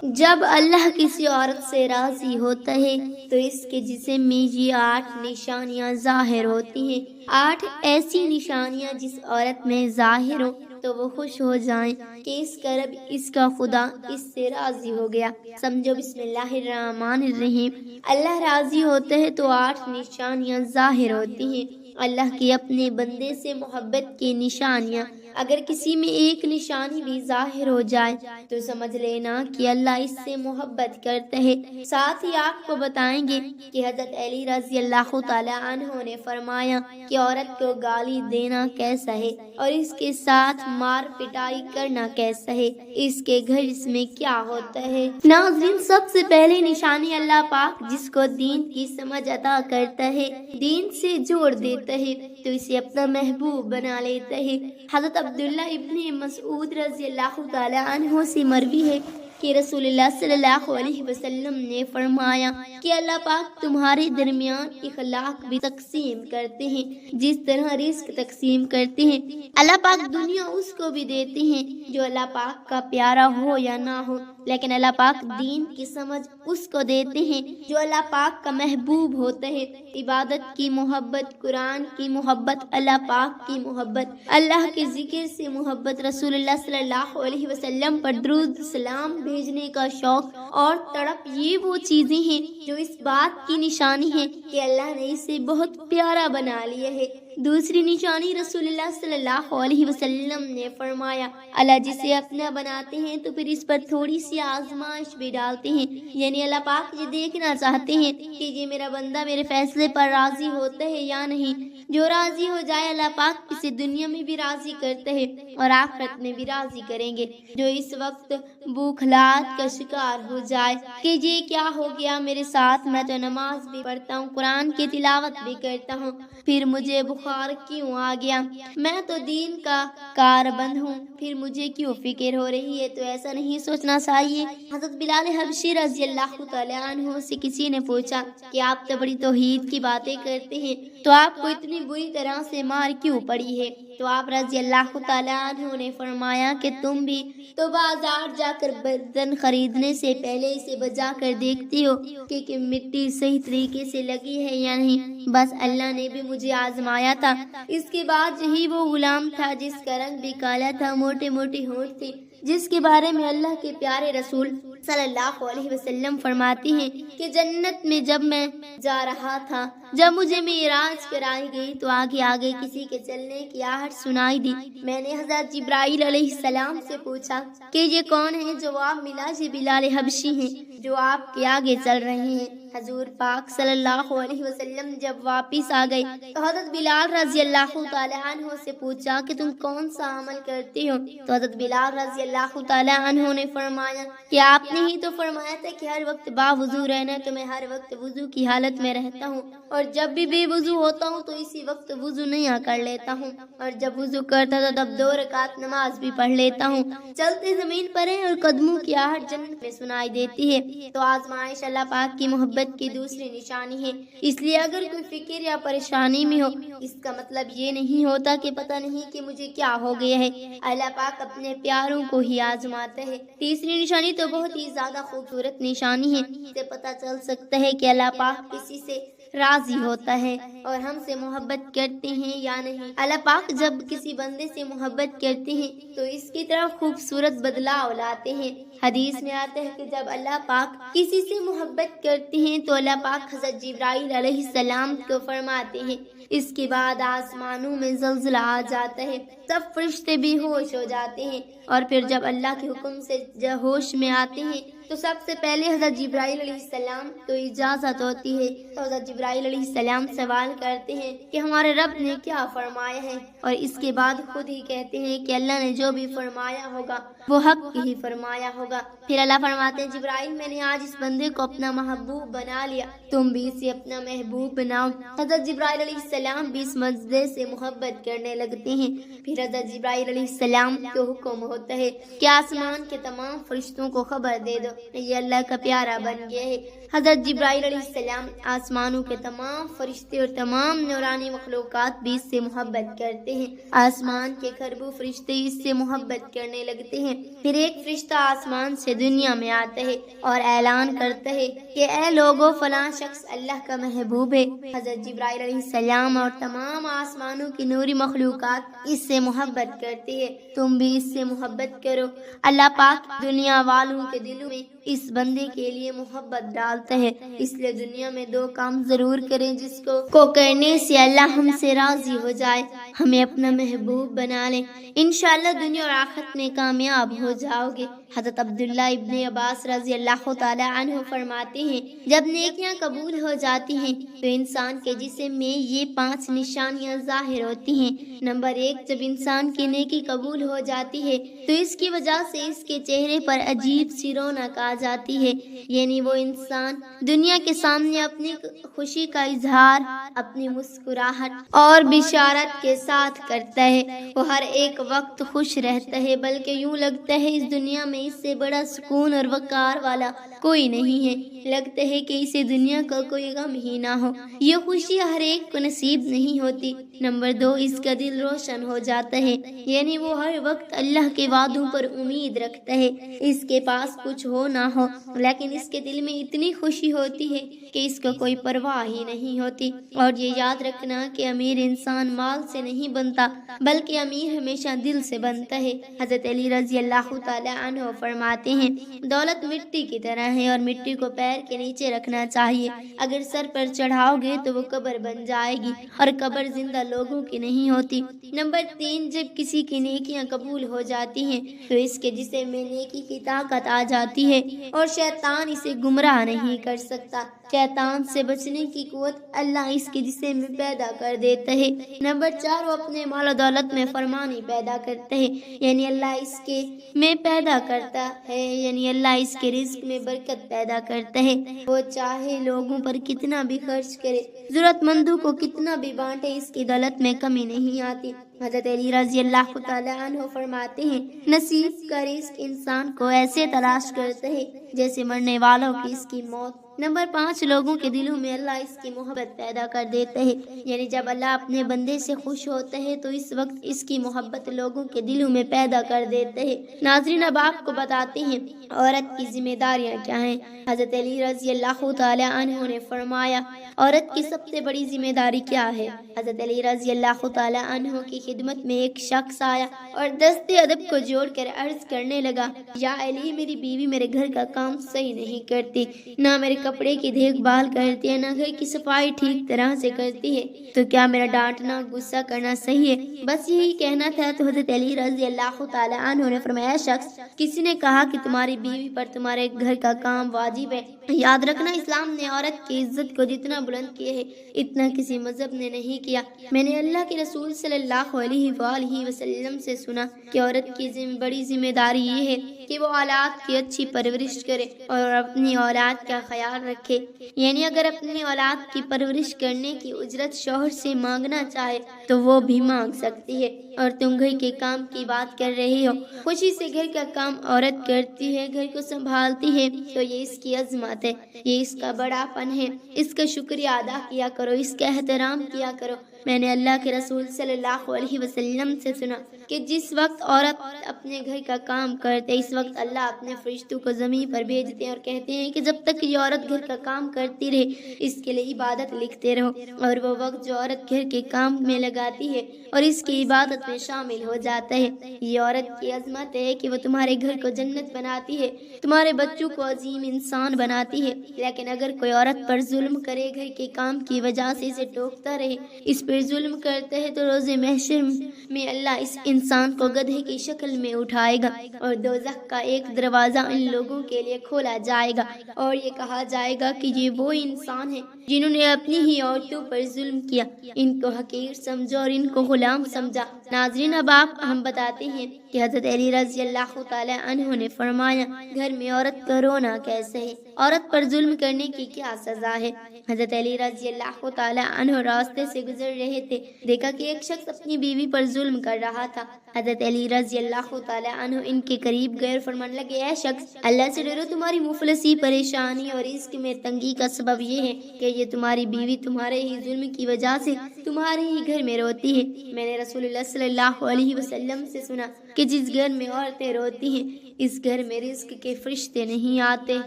جب اللہ کسی عورت سے راضی ہوتا ہے تو اس کے جسم میں یہ 8 نشانیاں ظاہر ہوتی ہیں۔ 8 ایسی نشانیاں جس عورت میں ظاہر ہو تو وہ خوش ہو جائیں کہ اس کا رب، اس کا خدا اس سے راضی ہو گیا۔ سمجھو، بسم اللہ الرحمن الرحیم۔ اللہ راضی ہوتا ہے تو 8 نشانیاں ظاہر ہوتی ہیں۔ اللہ کی اپنے بندے سے محبت کی نشانیاں، اگر کسی میں ایک نشانی بھی ظاہر ہو جائے تو سمجھ لینا کہ اللہ اس سے محبت کرتا ہے۔ ساتھ ہی آپ کو بتائیں گے کہ حضرت علی رضی اللہ تعالی عنہ نے فرمایا کہ عورت کو گالی دینا کیسا ہے اور اس کے ساتھ مار پٹائی کرنا کیسا ہے، اس کے گھر اس میں کیا ہوتا ہے۔ ناظرین، سب سے پہلے نشانی اللہ پاک جس کو دین کی سمجھ عطا کرتا ہے، دین سے جوڑ دیتا ہے تو اسے اپنا محبوب بنا لیتا ہے۔ حضرت عبداللہ ابن مسعود رضی اللہ تعالی عنہ سے مروی ہے کہ رسول اللہ صلی اللہ علیہ وسلم نے فرمایا کہ اللہ پاک تمہارے درمیان اخلاق بھی تقسیم کرتے ہیں جس طرح رزق تقسیم کرتے ہیں۔ اللہ پاک دنیا اس کو بھی دیتے ہیں جو اللہ پاک کا پیارا ہو یا نہ ہو، لیکن اللہ پاک دین کی سمجھ اس کو دیتے ہیں جو اللہ پاک کا محبوب ہوتا ہے۔ عبادت کی محبت، قرآن کی محبت، اللہ پاک کی محبت، اللہ کے ذکر سے محبت، رسول اللہ صلی اللہ علیہ وسلم پر درود سلام بھیجنے کا شوق اور تڑپ، یہ وہ چیزیں ہیں جو اس بات کی نشانی ہے کہ اللہ نے اسے بہت پیارا بنا لیا ہے۔ دوسری نشانی، رسول اللہ صلی اللہ علیہ وسلم نے فرمایا، اللہ جسے اپنا بناتے ہیں تو پھر اس پر تھوڑی سی آزمائش بھی ڈالتے ہیں، یعنی اللہ پاک یہ دیکھنا چاہتے ہیں کہ یہ میرا بندہ میرے فیصلے پر راضی ہوتا ہے یا نہیں۔ جو راضی ہو جائے اللہ پاک اسے دنیا میں بھی راضی کرتا ہے اور آخرت میں بھی راضی کریں گے۔ جو اس وقت بوکھلات کا شکار ہو جائے کہ یہ کیا ہو گیا میرے ساتھ، میں تو نماز بھی پڑھتا ہوں، قرآن کی تلاوت بھی کرتا ہوں، پھر مجھے بخار کیوں آ گیا، میں تو دین کا کاربند ہوں، پھر مجھے کیوں فکر ہو رہی ہے، تو ایسا نہیں سوچنا چاہیے۔ حضرت بلال حبشی رضی اللہ تعالی عنہ سے کسی نے پوچھا کہ آپ تو بڑی توحید کی باتیں کرتے ہیں، تو آپ کو اتنی بری طرح سے مار کیوں پڑی ہے؟ تو آپ رضی اللہ تعالی عنہ نے فرمایا کہ تم بھی تو بازار جا کر برتن خریدنے سے پہلے اسے بجا کر دیکھتی ہو کہ مٹی صحیح طریقے سے لگی ہے یا نہیں۔ بس اللہ نے بھی مجھے آزمایا تھا۔ اس کے بعد یہی وہ غلام تھا جس کا رنگ بھی کالا تھا، موٹے موٹے ہونٹ تھے، جس کے بارے میں اللہ کے پیارے رسول صلی اللہ علیہ وسلم فرماتے ہیں کہ جنت میں جب میں جا رہا تھا، جب مجھے معراج کرائی گئی تو آگے آگے کسی کے چلنے کی آہٹ سنائی دی۔ میں نے حضرت جبرائیل علیہ السلام سے پوچھا کہ یہ کون ہے؟ جواب ملا یہ بلال حبشی ہیں جو آپ کے آگے چل رہے ہیں۔ حضور پاک صلی اللہ علیہ وسلم جب واپس آ گئے تو حضرت بلال رضی اللہ تعالی عنہ سے پوچھا کہ تم کون سا عمل کرتے ہو؟ تو حضرت بلال رضی اللہ تعالی عنہ نے فرمایا کہ آپ نے ہی تو فرمایا تھا کہ ہر وقت با وضو رہنا، تو میں ہر وقت وضو کی حالت میں رہتا ہوں، اور جب بھی بے وضو ہوتا ہوں تو اسی وقت وضو نیا کر لیتا ہوں، اور جب وضو کرتا تو تب 2 رکعت نماز بھی پڑھ لیتا ہوں۔ چلتے زمین پر ہیں اور قدموں کی آہٹ جنت میں سنائی دیتی ہے۔ تو آزمائش اللہ پاک کی محبت کی دوسری نشانی ہے، اس لیے اگر کوئی فکر یا پریشانی میں ہو، اس کا مطلب یہ نہیں ہوتا کہ پتہ نہیں کہ مجھے کیا ہو گیا ہے۔ اللہ پاک اپنے پیاروں کو ہی آزماتا ہے۔ تیسری نشانی تو بہت ہی زیادہ خوبصورت نشانی ہے، اس سے پتہ چل سکتا ہے کہ اللہ پاک کسی سے راضی ہوتا ہے اور ہم سے محبت کرتے ہیں یا نہیں۔ اللہ پاک جب کسی بندے سے محبت کرتے ہیں تو اس کی طرف خوبصورت بدلاؤ لاتے ہیں۔ حدیث میں آتا ہے کہ جب اللہ پاک کسی سے محبت کرتے ہیں تو اللہ پاک حضرت جبرائیل علیہ السلام کو فرماتے ہیں، اس کے بعد آسمانوں میں زلزلہ آ جاتا ہے، سب فرشتے بھی ہوش ہو جاتے ہیں، اور پھر جب اللہ کے حکم سے ہوش میں آتے ہیں تو سب سے پہلے حضرت جبرائیل علیہ السلام کو اجازت ہوتی ہے، تو حضرت جبرائیل علیہ السلام سوال کرتے ہیں کہ ہمارے رب نے کیا فرمایا ہے، اور اس کے بعد خود ہی کہتے ہیں کہ اللہ نے جو بھی فرمایا ہوگا وہ حق ہی فرمایا ہوگا۔ پھر اللہ فرماتے ہیں جبرائیل میں نے آج اس بندے کو اپنا محبوب بنا لیا، تم بھی اسے اپنا محبوب بناؤ۔ حضرت جبرائیل علیہ السلام بھی اس بندے سے محبت کرنے لگتے ہیں۔ پھر حضرت جبرائیل علیہ السلام کو حکم ہوتا ہے کہ آسمان کے تمام فرشتوں کو خبر دے دو یہ اللہ کا پیارا بن گیا ہے۔ حضرت جبرائیل علیہ السلام آسمانوں کے تمام فرشتے اور تمام نورانی مخلوقات بھی اس سے محبت کرتے ہیں، آسمان کے کھربوں فرشتے اس سے محبت کرنے لگتے ہیں۔ پھر ایک فرشتہ آسمان سے دنیا میں آتا ہے اور اعلان کرتا ہے کہ اے لوگو فلاں شخص اللہ کا محبوب ہے۔ حضرت جبرائیل علیہ السلام اور تمام آسمانوں کی نوری مخلوقات اس سے محبت کرتی ہے، تم بھی اس سے محبت کرو۔ اللہ پاک دنیا والوں کے دلوں میں اس بندے کے لیے محبت ڈالتا ہے، اس لیے دنیا میں دو کام ضرور کریں جس کو کرنے سے اللہ ہم سے راضی ہو جائے، ہمیں اپنا محبوب بنا لیں، انشاءاللہ دنیا اور آخرت میں کامیاب ہو جاؤ گے۔ حضرت عبداللہ ابن عباس رضی اللہ تعالی عنہ فرماتے ہیں جب نیکیاں قبول ہو جاتی ہیں تو انسان کے جسم میں یہ 5 نشانیاں ظاہر ہوتی ہیں۔ نمبر 1، جب انسان کی نیکی قبول ہو جاتی ہے تو اس کی وجہ سے اس کے چہرے پر عجیب سی رونق آ جاتی ہے، یعنی وہ انسان دنیا کے سامنے اپنی خوشی کا اظہار اپنی مسکراہٹ اور بشارت کے ساتھ کرتا ہے، وہ ہر ایک وقت خوش رہتا ہے، بلکہ یوں لگتا ہے اس دنیا میں اس سے بڑا سکون اور وقار والا کوئی نہیں ہے، لگتا ہے کہ اسے دنیا کا کوئی غم ہی نہ ہو۔ یہ خوشی ہر ایک کو نصیب نہیں ہوتی۔ نمبر 2، اس کا دل روشن ہو جاتا ہے، یعنی وہ ہر وقت اللہ کے وعدوں پر امید رکھتا ہے، اس کے پاس کچھ ہو نہ ہو لیکن اس کے دل میں اتنی خوشی ہوتی ہے کہ اس کو کوئی پرواہ ہی نہیں ہوتی۔ اور یہ یاد رکھنا کہ امیر انسان مال سے نہیں بنتا بلکہ امیر ہمیشہ دل سے بنتا ہے۔ حضرت علی رضی اللہ تعالی عنہ فرماتے ہیں دولت مٹی کی طرح ہے اور مٹی کو پیر کے نیچے رکھنا چاہیے، اگر سر پر چڑھاؤ گے تو وہ قبر بن جائے گی اور قبر زندہ لوگوں کی نہیں ہوتی۔ نمبر 3، جب کسی کی نیکیاں قبول ہو جاتی ہیں تو اس کے جسم میں نیکی کی طاقت آ جاتی ہے اور شیطان اسے گمراہ نہیں کر سکتا۔ شیطان سے بچنے کی قوت اللہ اس کے جسم میں پیدا کر دیتا ہے۔ نمبر 4، وہ اپنے مال و دولت میں فرمانی پیدا کرتا ہے، یعنی اللہ اس کے میں پیدا کرتا ہے، یعنی اللہ اس کے رزق میں برکت پیدا کرتا ہے، وہ چاہے لوگوں پر کتنا بھی خرچ کرے، ضرورت مندوں کو کتنا بھی بانٹے، اس کی دولت میں کمی نہیں آتی۔ حضرت علی رضی اللہ تعالی عنہ فرماتے ہیں نصیب کا رزق انسان کو ایسے تلاش کرتا ہے جیسے مرنے والوں کی اس کی موت۔ نمبر 5، لوگوں کے دلوں میں اللہ اس کی محبت پیدا کر دیتا ہے، یعنی جب اللہ اپنے بندے سے خوش ہوتا ہے تو اس وقت اس کی محبت لوگوں کے دلوں میں پیدا کر دیتا ہے۔ ناظرین، اب آپ کو بتاتے ہیں عورت کی ذمہ داریاں کیا ہیں۔ حضرت علی رضی اللہ تعالی عنہ نے فرمایا عورت کی سب سے بڑی ذمہ داری کیا ہے؟ حضرت علی رضی اللہ تعالی عنہ کی خدمت میں ایک شخص آیا اور دست ادب کو جوڑ کر عرض کرنے لگا یا علی، میری بیوی میرے گھر کا کام صحیح نہیں کرتی، نہ میرے کپڑے کی دیکھ بھال کرتی ہے، نہ گھر کی صفائی ٹھیک طرح سے کرتی ہے، تو کیا میرا ڈانٹنا غصہ کرنا صحیح ہے؟ بس یہی کہنا تھا تو حضرت علی رضی اللہ تعالی عنہ نے فرمایا شخص، کسی نے کہا کہ تمہاری بیوی پر تمہارے گھر کا کام واجب ہے۔ یاد رکھنا اسلام نے عورت کی عزت کو جتنا بلند کیا ہے اتنا کسی مذہب نے نہیں کیا۔ میں نے اللہ کے رسول صلی اللہ علیہ وآلہ وسلم سے سنا کہ عورت کی بڑی ذمہ داری یہ ہے کہ وہ اولاد کی اچھی پرورش کرے اور اپنی اولاد کا خیال رکھے، یعنی اگر اپنی اولاد کی پرورش کرنے کی اجرت شوہر سے مانگنا چاہے تو وہ بھی مانگ سکتی ہے۔ اور تم گھر کے کام کی بات کر رہے ہو، خوشی سے گھر کا کام عورت کرتی ہے، گھر کو سنبھالتی ہے تو یہ اس کی عظمت ہے، یہ اس کا بڑا پن ہے، اس کا شکریہ ادا کیا کرو، اس کا احترام کیا کرو۔ میں نے اللہ کے رسول صلی اللہ علیہ وسلم سے سنا کہ جس وقت عورت اپنے گھر کا کام کرتے اس وقت اللہ اپنے فرشتوں کو زمین پر بھیجتے ہیں اور کہتے ہیں کہ جب تک یہ عورت گھر کا کام کرتی رہے اس کے لیے عبادت لکھتے رہو، اور وہ وقت جو عورت گھر کے کام میں لگاتی ہے اور اس کی عبادت میں شامل ہو جاتا ہے، یہ عورت کی عظمت ہے کہ وہ تمہارے گھر کو جنت بناتی ہے، تمہارے بچوں کو عظیم انسان بناتی ہے۔ لیکن اگر کوئی عورت پر ظلم کرے، گھر کے کام کی وجہ سے اسے ٹوکتا رہے، اس پر ظلم کرتا ہے، تو روز محشر میں اللہ اس انسان کو گدھے کی شکل میں اٹھائے گا اور دوزخ کا ایک دروازہ ان لوگوں کے لیے کھولا جائے گا اور یہ کہا جائے گا کہ یہ وہ انسان ہیں جنہوں نے اپنی ہی عورتوں پر ظلم کیا، ان کو حقیر سمجھا اور ان کو غلام سمجھا۔ ناظرین، اب آپ ہم بتاتے ہیں کہ حضرت علی رضی اللہ تعالی عنہ نے فرمایا گھر میں عورت کا رونا کیسے ہے، عورت پر ظلم کرنے کی کیا سزا ہے۔ حضرت علی رضی اللہ تعالی عنہ راستے سے گزر رہے تھے، دیکھا کہ ایک شخص اپنی بیوی پر ظلم کر رہا تھا۔ حضرت علی رضی اللہ تعالی عنہ ان کے قریب گئے اور فرمانے لگے اے شخص، اللہ سے ڈرو، تمہاری مفلسی، پریشانی اور رزق میں تنگی کا سبب یہ ہے کہ یہ تمہاری بیوی تمہارے ہی ظلم کی وجہ سے تمہارے ہی گھر میں روتی ہے۔ میں نے رسول اللہ صلی اللہ علیہ وسلم سے سنا کہ جس گھر میں عورتیں روتی ہیں اس گھر میں رزق کے فرشتے نہیں آتے۔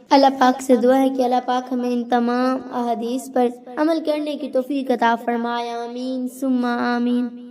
اللہ پاک سے دعا ہے کہ اللہ پاک ہمیں ان تمام احادیث پر عمل کرنے کی توفیق عطا فرمائے، آمین ثم آمین۔